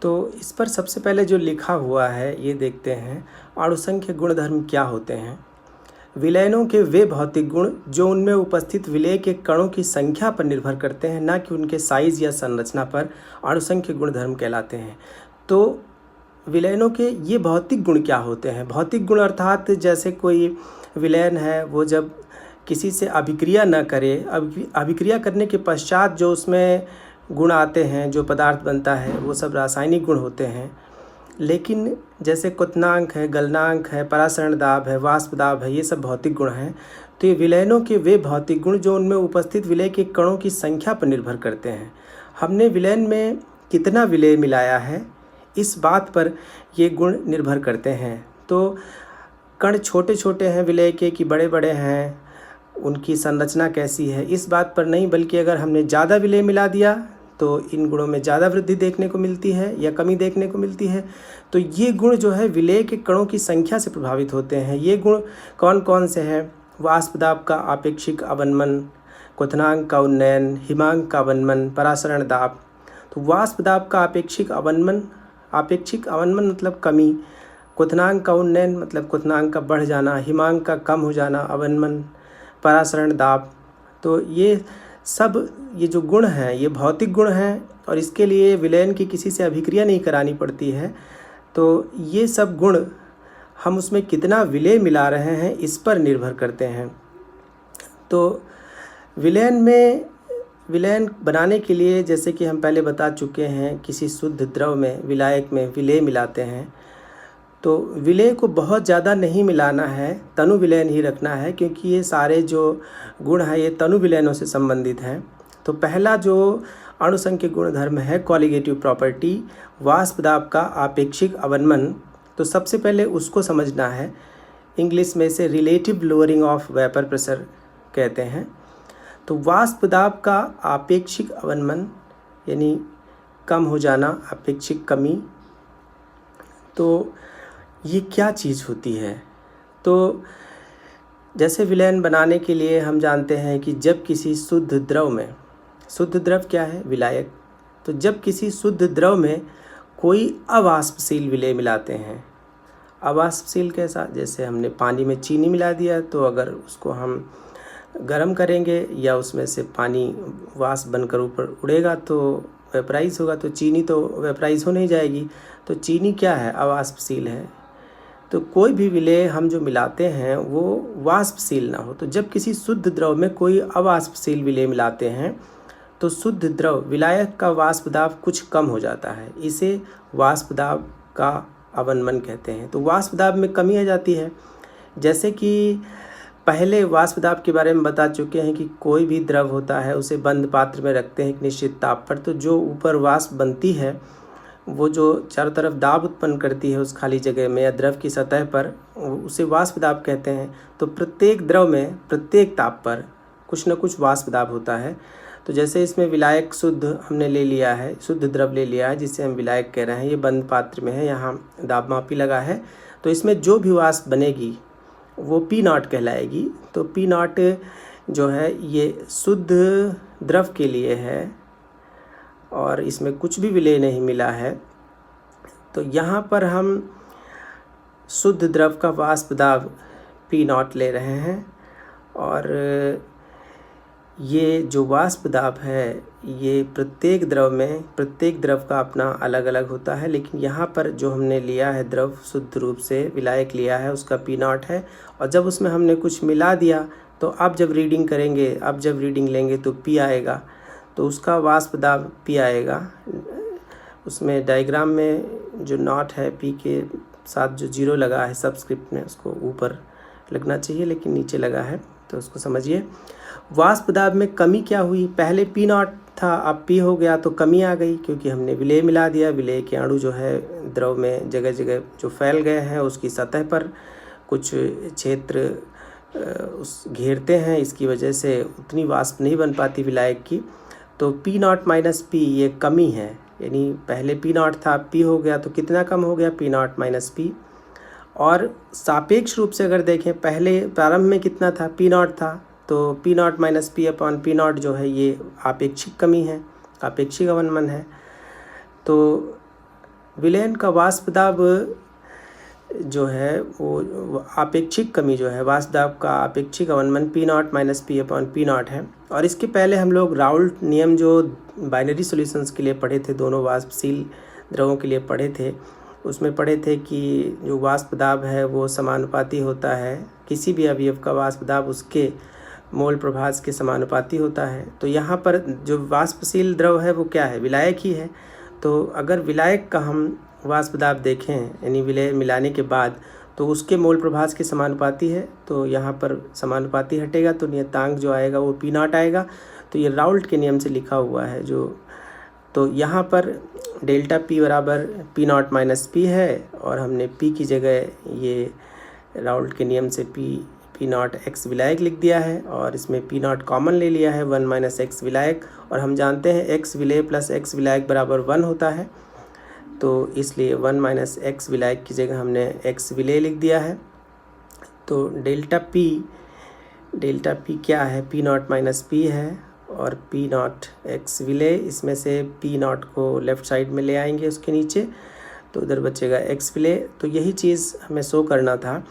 तो इस पर सबसे पहले जो लिखा हुआ है ये देखते हैं, अणुसंख्य गुणधर्म क्या होते हैं। विलयनों के वे भौतिक गुण जो उनमें उपस्थित विलेय के कणों की संख्या पर निर्भर करते हैं, ना कि उनके साइज या संरचना पर, अणुसंख्य गुणधर्म कहलाते हैं। तो विलयनों के ये भौतिक गुण क्या होते हैं? भौतिक गुण अर्थात जैसे कोई विलयन है, वो जब किसी से अभिक्रिया न करे, अभिक्रिया करने के पश्चात जो उसमें गुण आते हैं, जो पदार्थ बनता है, वो सब रासायनिक गुण होते हैं। लेकिन जैसे क्वथनांक है, गलनांक है, परासरण दाब है, वाष्प दाब है, ये सब भौतिक गुण हैं। तो ये विलयनों के वे भौतिक गुण जो उनमें उपस्थित विलेय के कणों की संख्या पर निर्भर करते हैं। हमने विलयन में कितना विलेय मिलाया है, इस बात पर ये गुण निर्भर करते हैं। तो कण छोटे छोटे हैं विलेय के कि बड़े बड़े हैं, उनकी संरचना कैसी है, इस बात पर नहीं, बल्कि अगर हमने ज़्यादा विलेय मिला दिया तो इन गुणों में ज़्यादा वृद्धि देखने को मिलती है या कमी देखने को मिलती है। तो ये गुण जो है विलेय के कणों की संख्या से प्रभावित होते हैं। ये गुण कौन कौन से हैं? वाष्प दाब का आपेक्षिक अवनमन, क्वथनांक का उन्नयन, हिमांक का अवनमन, परासरण दाब। तो वाष्प दाब का आपेक्षिक अवनमन मतलब कमी, क्वथनांक का उन्नयन मतलब क्वथनांक का बढ़ जाना, हिमांक का कम हो जाना, अवनमन, परासरण दाब। तो ये सब ये जो गुण हैं ये भौतिक गुण हैं और इसके लिए विलयन की किसी से अभिक्रिया नहीं करानी पड़ती है। तो ये सब गुण हम उसमें कितना विलेय मिला रहे हैं इस पर निर्भर करते हैं। तो विलयन बनाने के लिए, जैसे कि हम पहले बता चुके हैं, किसी शुद्ध द्रव में विलायक में विलेय मिलाते हैं। तो विलेय को बहुत ज़्यादा नहीं मिलाना है, तनु विलयन ही रखना है, क्योंकि ये सारे जो गुण हैं ये तनु विलयनों से संबंधित हैं। तो पहला जो अणुसंख्य गुणधर्म है, कॉलिगेटिव प्रॉपर्टी, वाष्प दाब का आपेक्षिक अवनमन, तो सबसे पहले उसको समझना है। इंग्लिश में इसे relative lowering of vapour pressure कहते हैं। तो वाष्प दाब का आपेक्षिक अवनमन यानी कम हो जाना, आपेक्षिक कमी। तो ये क्या चीज़ होती है? तो जैसे विलयन बनाने के लिए हम जानते हैं कि जब किसी शुद्ध द्रव में, शुद्ध द्रव क्या है? विलायक। तो जब किसी शुद्ध द्रव में कोई अवाष्पशील विलेय मिलाते हैं, अवाष्पशील कैसा? जैसे हमने पानी में चीनी मिला दिया, तो अगर उसको हम गर्म करेंगे या उसमें से पानी वाष्प बनकर ऊपर उड़ेगा तो वेपराइज होगा, तो चीनी तो वेपराइज हो नहीं जाएगी। तो चीनी क्या है? अवाष्पशील है। तो कोई भी विलेय हम जो मिलाते हैं वो वाष्पशील ना हो। तो जब किसी शुद्ध द्रव में कोई अवाष्पशील विलेय मिलाते हैं तो शुद्ध द्रव विलायक का वाष्प दाब कुछ कम हो जाता है, इसे वाष्प दाब का अवनमन कहते हैं। तो वाष्प दाब में कमी आ जाती है। जैसे कि पहले वाष्प दाब के बारे में बता चुके हैं कि कोई भी द्रव होता है उसे बंद पात्र में रखते हैं एक निश्चित ताप पर, तो जो ऊपर वाष्प बनती है वो जो चारों तरफ दाब उत्पन्न करती है उस खाली जगह में या द्रव की सतह पर, उसे वाष्प दाब कहते हैं। तो प्रत्येक द्रव में प्रत्येक ताप पर कुछ न कुछ वाष्प दाब होता है। तो जैसे इसमें विलायक शुद्ध हमने ले लिया है, शुद्ध द्रव ले लिया है जिसे हम विलायक कह रहे हैं, ये बंद पात्र में है, यहाँ दाब मापी लगा है। तो इसमें जो भी वाष्प बनेगी वो P0 कहलाएगी। तो P0 जो है ये शुद्ध द्रव के लिए है और इसमें कुछ भी विलेय नहीं मिला है। तो यहाँ पर हम शुद्ध द्रव का वाष्प दाब P0 ले रहे हैं और ये जो वाष्प दाब है ये प्रत्येक द्रव का अपना अलग अलग होता है, लेकिन यहाँ पर जो हमने लिया है द्रव शुद्ध रूप से विलायक लिया है उसका P0 है। और जब उसमें हमने कुछ मिला दिया तो अब जब रीडिंग लेंगे तो P आएगा, तो उसका वाष्प दाब P आएगा। उसमें डायग्राम में जो नॉट है P के साथ जो 0 लगा है सबस्क्रिप्ट में, उसको ऊपर लगना चाहिए लेकिन नीचे लगा है, तो उसको समझिए। वाष्प दाब में कमी क्या हुई? पहले P0 था, अब P हो गया, तो कमी आ गई क्योंकि हमने विलेय मिला दिया। विलेय के अणु जो है द्रव में जगह जगह जो फैल गए हैं उसकी सतह पर कुछ क्षेत्र उस घेरते हैं, इसकी वजह से उतनी वाष्प नहीं बन पाती विलायक की। तो P0 माइनस P ये कमी है, यानी पहले P0 था, P हो गया, तो कितना कम हो गया? P0 minus P। और सापेक्ष रूप से अगर देखें, पहले प्रारंभ में कितना था? P0 था, तो P0 minus P upon P0 जो है ये आपेक्षिक कमी है, आपेक्षिक अवनमन है। तो विलयन का वाष्प दाब जो है वो आपेक्षिक कमी जो है, वाष्प दाब का आपेक्षिक अवनमन P not minus P upon P not है। और इसके पहले हम लोग राउल्ट नियम जो बाइनरी सॉल्यूशंस के लिए पढ़े थे, दोनों वाष्पशील द्रवों के लिए पढ़े थे, उसमें पढ़े थे कि जो वाष्प दाब है वो समानुपाती होता है, किसी भी अवयव का वाष्प दाब उसके मोल प्रभास के समानुपाती होता है। तो यहाँ पर जो वाष्पशील द्रव है वो क्या है, विलायक ही है। तो अगर विलायक का हम वाष्प दाब देखें यानी विलय मिलाने के बाद, तो उसके मोल प्रभास के समानुपाती है, तो यहाँ पर समानुपाती हटेगा तो नियतांक जो आएगा वो पी नॉट आएगा। तो ये राउल्ट के नियम से लिखा हुआ है जो, तो यहाँ पर डेल्टा पी बराबर पी नॉट माइनस पी है, और हमने पी की जगह ये राउल्ट के नियम से पी नॉट एक्स विलायक लिख दिया है, और इसमें पी नॉट कॉमन ले लिया है, 1 माइनस एक्स विलायक। और हम जानते हैं एक्स विलेय प्लस एक्स विलायक बराबर 1 होता है, तो इसलिए 1 माइनस एक्स विलायक की जगह हमने एक्स विलेय लिख दिया है। तो डेल्टा पी क्या है, पी नॉट माइनस पी है, और पी नॉट एक्स विलेय, इसमें से पी नॉट को लेफ़्ट साइड में ले आएंगे उसके नीचे, तो उधर बचेगा एक्स विलेय। तो यही चीज़ हमें शो करना था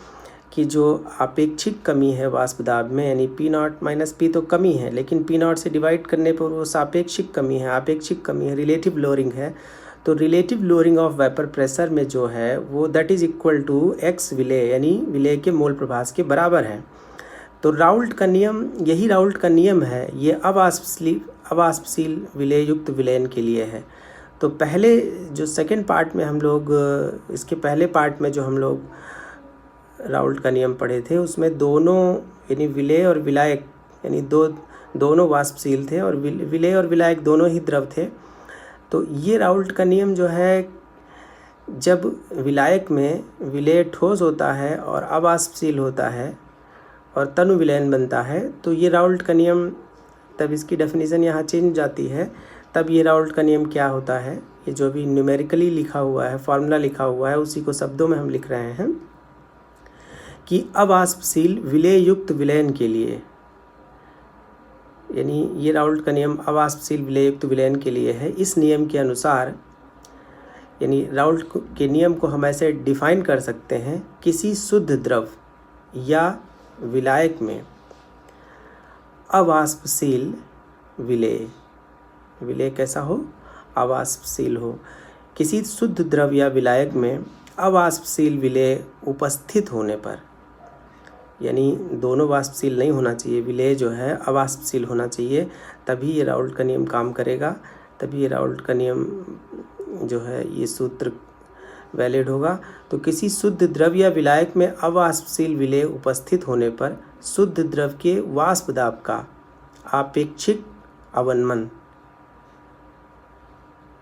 कि जो आपेक्षिक कमी है वाष्प दाब में, यानी पी नॉट माइनस पी तो कमी है, लेकिन पी नॉट से डिवाइड करने पर वो सापेक्षिक कमी है, आपेक्षिक कमी है, रिलेटिव लोअरिंग है। तो relative lowering of vapour pressure में जो है वो that is equal to X विलेय, यानी विलेय के मोल प्रभास के बराबर है। तो राउल्ट का नियम, यही राउल्ट का नियम है, ये अवाष्पशील विलेय युक्त विलयन के लिए है। तो पहले जो सेकंड पार्ट में हम लोग, इसके पहले पार्ट में जो हम लोग राउल्ट का नियम पढ़े थे, उसमें दोनों यानी विलेय और विलायक यानी दोनों वाष्पशील थे, और विलेय और विलायक दोनों ही द्रव थे। तो ये राउल्ट का नियम जो है, जब विलायक में विलेय ठोस होता है और अवाष्पशील होता है और तनु विलयन बनता है, तो ये राउल्ट का नियम, तब इसकी डेफिनेशन यहाँ चेंज हो जाती है। तब ये राउल्ट का नियम क्या होता है, ये जो भी न्यूमेरिकली लिखा हुआ है, फॉर्मूला लिखा हुआ है, उसी को शब्दों में हम लिख रहे हैं कि अवाष्पशील विलेय युक्त विलयन के लिए, यानी ये राउल्ट का नियम अवाष्पशील विलेय युक्त विलयन के लिए है। इस नियम के अनुसार, यानी राउल्ट के नियम को हम ऐसे डिफाइन कर सकते हैं, किसी शुद्ध द्रव या विलायक में अवाष्पशील विलेय कैसा हो, अवाष्पशील हो। किसी शुद्ध द्रव या विलायक में अवाष्पशील विलेय उपस्थित होने पर, यानी दोनों वाष्पशील नहीं होना चाहिए, विलेय जो है अवाष्पशील होना चाहिए, तभी ये राउल्ट का नियम काम करेगा, तभी ये राउल्ट का नियम जो है ये सूत्र वैलिड होगा। तो किसी शुद्ध द्रव या विलायक में अवाष्पशील विलेय उपस्थित होने पर शुद्ध द्रव के वाष्प दाब का आपेक्षिक अवनमन,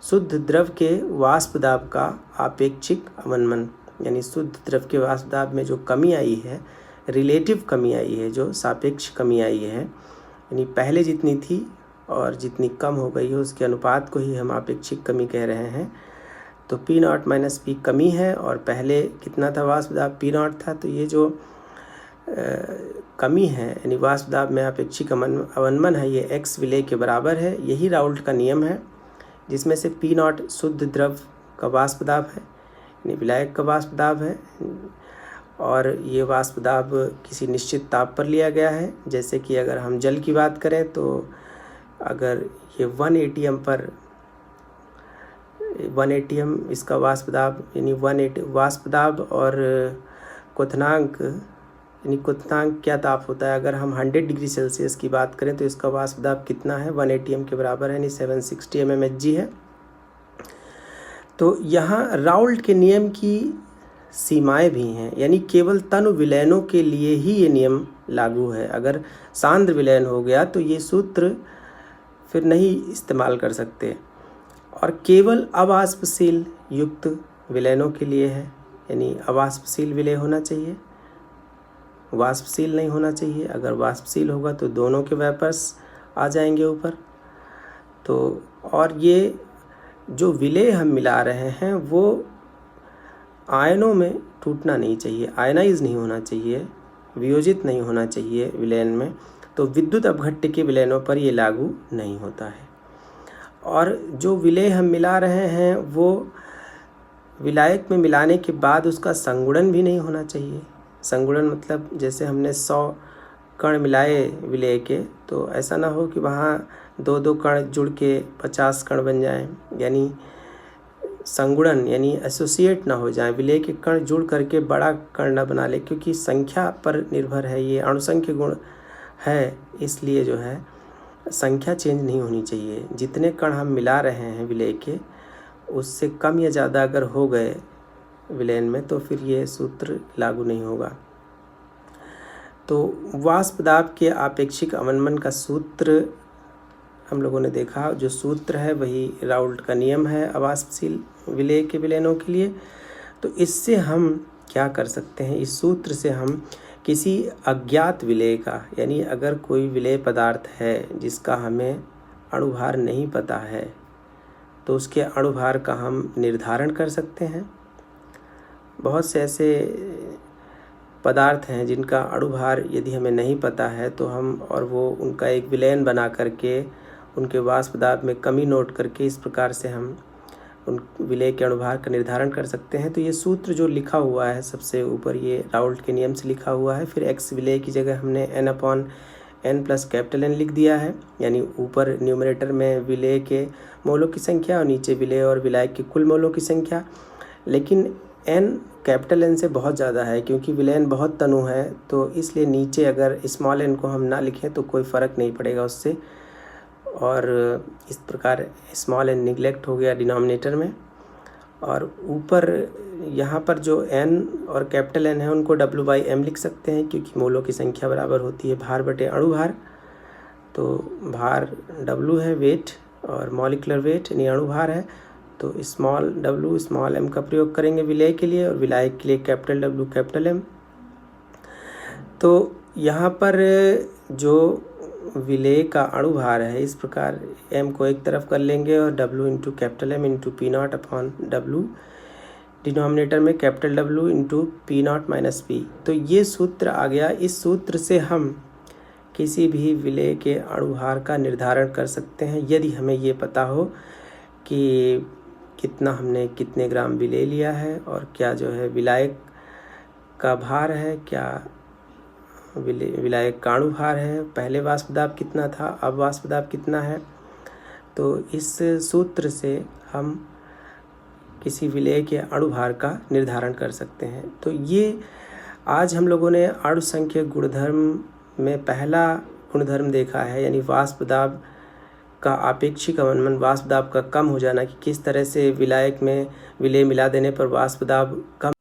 शुद्ध द्रव के वाष्प दाब का आपेक्षिक अवनमन, यानी शुद्ध द्रव के वाष्प दाब में जो कमी आई है, रिलेटिव कमी आई है, जो सापेक्ष कमी आई है, यानी पहले जितनी थी और जितनी कम हो गई है उसके अनुपात को ही हम आपेक्षिक कमी कह रहे हैं। तो पी नॉट माइनस पी कमी है, और पहले कितना था वाष्प दाब, पी नॉट था, तो ये जो कमी है यानी वाष्प दाब में आपेक्षिक अवनमन है, ये एक्स विलेय के बराबर है। यही राउल्ट का नियम है, जिसमें से पी नॉट शुद्ध द्रव का वाष्प दाब है, यानी विलायक का वाष्प दाब है, और ये वाष्प दाब किसी निश्चित ताप पर लिया गया है। जैसे कि अगर हम जल की बात करें, तो अगर ये 1 एटीएम पर 1 एटीएम इसका वाष्प दाब, यानी 1 वाष्प दाब और क्वथनांक, यानी क्वथनांक क्या ताप होता है, अगर हम 100 डिग्री सेल्सियस की बात करें तो इसका वाष्प दाब कितना है, 1 एटीएम के बराबर है, यानी 760 mmHg है। तो यहाँ राउल्ट के नियम की सीमाएं भी हैं, यानी केवल तनु विलयनों के लिए ही ये नियम लागू है। अगर सांद्र विलयन हो गया तो ये सूत्र फिर नहीं इस्तेमाल कर सकते, और केवल अवाष्पशील युक्त विलयनों के लिए है, यानी अवाष्पशील विलय होना चाहिए, वाष्पशील नहीं होना चाहिए। अगर वाष्पशील होगा तो दोनों के वेपर्स आ जाएंगे ऊपर। तो और ये जो विलेय हम मिला रहे हैं वो आयनों में टूटना नहीं चाहिए, आयनाइज नहीं होना चाहिए, वियोजित नहीं होना चाहिए विलयन में। तो विद्युत अपघट्य के विलयनों पर ये लागू नहीं होता है। और जो विलेय हम मिला रहे हैं वो विलायक में मिलाने के बाद उसका संगुणन भी नहीं होना चाहिए। संगुणन मतलब जैसे हमने 100 कण मिलाए विलेय के, तो ऐसा ना हो कि वहाँ 2-2 कण जुड़ के 50 कण बन जाएं, यानी संगुणन यानी एसोसिएट ना हो जाए, विलेय के कण जुड़ करके बड़ा कण ना बना ले, क्योंकि संख्या पर निर्भर है, ये अणुसंख्य गुण है, इसलिए जो है संख्या चेंज नहीं होनी चाहिए। जितने कण हम मिला रहे हैं विलेय के, उससे कम या ज़्यादा अगर हो गए विलयन में तो फिर ये सूत्र लागू नहीं होगा। तो वाष्प दाब के आपेक्षिक अवनमन का सूत्र हम लोगों ने देखा। जो सूत्र है वही राउल्ट का नियम है अवाष्पशील विलेय के विलयनों के लिए। तो इससे हम क्या कर सकते हैं, इस सूत्र से हम किसी अज्ञात विलेय का, यानी अगर कोई विलेय पदार्थ है जिसका हमें अणुभार नहीं पता है, तो उसके अणुभार का हम निर्धारण कर सकते हैं। बहुत से ऐसे पदार्थ हैं जिनका अणुभार यदि हमें नहीं पता है तो हम और वो उनका एक विलयन बना करके उनके वाष्प दाब में कमी नोट करके इस प्रकार से हम उन विलेय के अणुभार का निर्धारण कर सकते हैं। तो ये सूत्र जो लिखा हुआ है सबसे ऊपर, ये राउल्ट के नियम से लिखा हुआ है। फिर एक्स विलेय की जगह हमने n/n प्लस कैपिटल N लिख दिया है, यानी ऊपर न्यूमरेटर में विलेय के मोलों की संख्या और नीचे विलेय और विलायक के कुल मोलों की संख्या। लेकिन n कैपिटल N से बहुत ज़्यादा है, क्योंकि विलयन बहुत तनु है, तो इसलिए नीचे अगर स्मॉल n को हम ना लिखें तो कोई फ़र्क नहीं पड़ेगा उससे, और इस प्रकार स्मॉल n निगलेक्ट हो गया डिनोमिनेटर में। और ऊपर यहाँ पर जो n और कैपिटल N है उनको W/m लिख सकते हैं, क्योंकि मोलों की संख्या बराबर होती है भार बटे अणुभार। तो भार W है, वेट, और मॉलिक्यूलर वेट यानी अणुभार है, तो स्मॉल w स्मॉल m का प्रयोग करेंगे विलेय के लिए, और विलायक के लिए कैपिटल W कैपिटल M। तो यहाँ पर जो विलेय का अणुभार है, इस प्रकार m को एक तरफ कर लेंगे और W into capital M into P0/W, denominator में capital W into P0 minus P। तो ये सूत्र आ गया। इस सूत्र से हम किसी भी विलेय के अणुभार का निर्धारण कर सकते हैं, यदि हमें ये पता हो कि कितने ग्राम विलेय लिया है और क्या जो है विलायक का भार है, क्या विलायक का अणुभार है, पहले वाष्प दाब कितना था, अब वाष्प दाब कितना है। तो इस सूत्र से हम किसी विलेय के अणुभार का निर्धारण कर सकते हैं। तो ये आज हम लोगों ने अणुसंख्यक गुणधर्म में पहला गुणधर्म देखा है, यानी वाष्प दाब का आपेक्षिक अवनमन, वाष्प दाब का कम हो जाना, कि किस तरह से विलायक में विलेय मिला देने पर वाष्प दाब कम